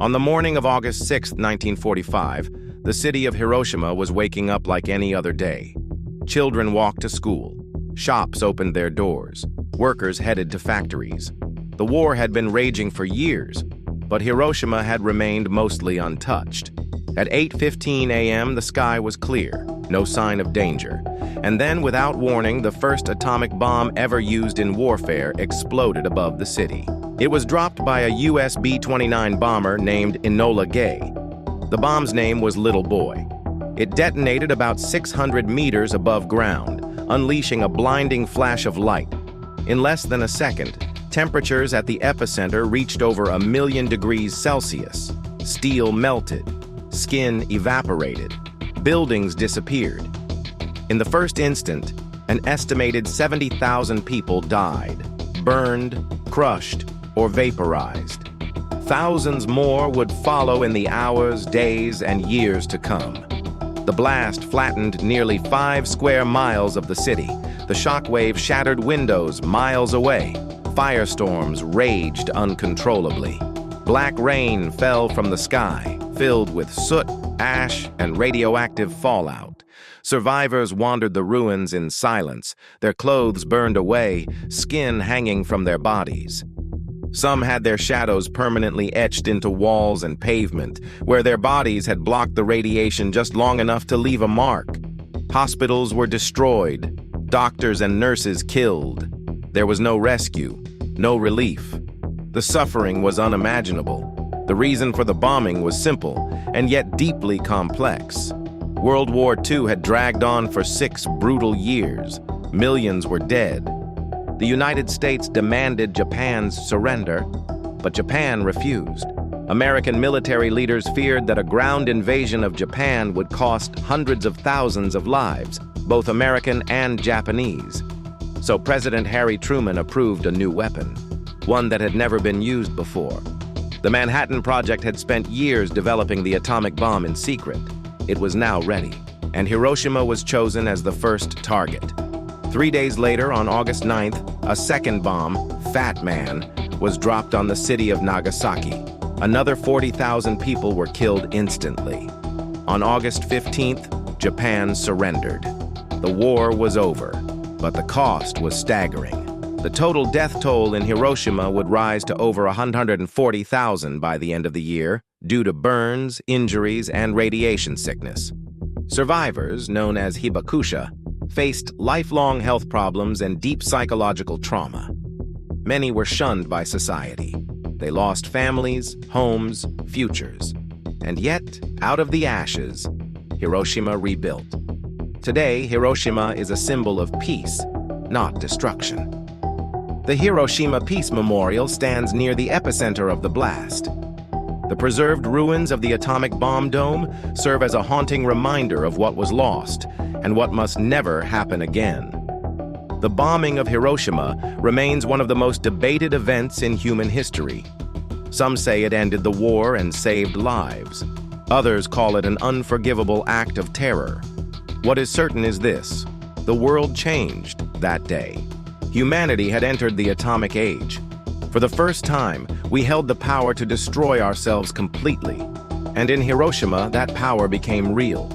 On the morning of August 6, 1945, the city of Hiroshima was waking up like any other day. Children walked to school. Shops opened their doors. Workers headed to factories. The war had been raging for years, but Hiroshima had remained mostly untouched. At 8:15 a.m., the sky was clear, no sign of danger. And then, without warning, the first atomic bomb ever used in warfare exploded above the city. It was dropped by a US B-29 bomber named Enola Gay. The bomb's name was Little Boy. It detonated about 600 meters above ground, unleashing a blinding flash of light. In less than a second, temperatures at the epicenter reached over 1,000,000 degrees Celsius. Steel melted. Skin evaporated. Buildings disappeared. In the first instant, an estimated 70,000 people died, burned, crushed, or vaporized. Thousands more would follow in the hours, days, and years to come. The blast flattened nearly 5 square miles of the city. The shockwave shattered windows miles away. Firestorms raged uncontrollably. Black rain fell from the sky, filled with soot, ash, and radioactive fallout. Survivors wandered the ruins in silence, their clothes burned away, skin hanging from their bodies. Some had their shadows permanently etched into walls and pavement, where their bodies had blocked the radiation just long enough to leave a mark. Hospitals were destroyed, doctors and nurses killed. There was no rescue, no relief. The suffering was unimaginable. The reason for the bombing was simple, and yet deeply complex. World War II had dragged on for 6 brutal years. Millions were dead. The United States demanded Japan's surrender, but Japan refused. American military leaders feared that a ground invasion of Japan would cost hundreds of thousands of lives, both American and Japanese. So President Harry Truman approved a new weapon, one that had never been used before. The Manhattan Project had spent years developing the atomic bomb in secret. It was now ready, and Hiroshima was chosen as the first target. 3 days later, on August 9th, a second bomb, Fat Man, was dropped on the city of Nagasaki. Another 40,000 people were killed instantly. On August 15th, Japan surrendered. The war was over, but the cost was staggering. The total death toll in Hiroshima would rise to over 140,000 by the end of the year, due to burns, injuries, and radiation sickness. Survivors, known as hibakusha, faced lifelong health problems and deep psychological trauma. Many were shunned by society. They lost families, homes, futures. And yet, out of the ashes, Hiroshima rebuilt. Today, Hiroshima is a symbol of peace, not destruction. The Hiroshima Peace Memorial stands near the epicenter of the blast. The preserved ruins of the atomic bomb dome serve as a haunting reminder of what was lost and what must never happen again. The bombing of Hiroshima remains one of the most debated events in human history. Some say it ended the war and saved lives. Others call it an unforgivable act of terror. What is certain is this: the world changed that day. Humanity had entered the atomic age. For the first time, we held the power to destroy ourselves completely. And in Hiroshima, that power became real.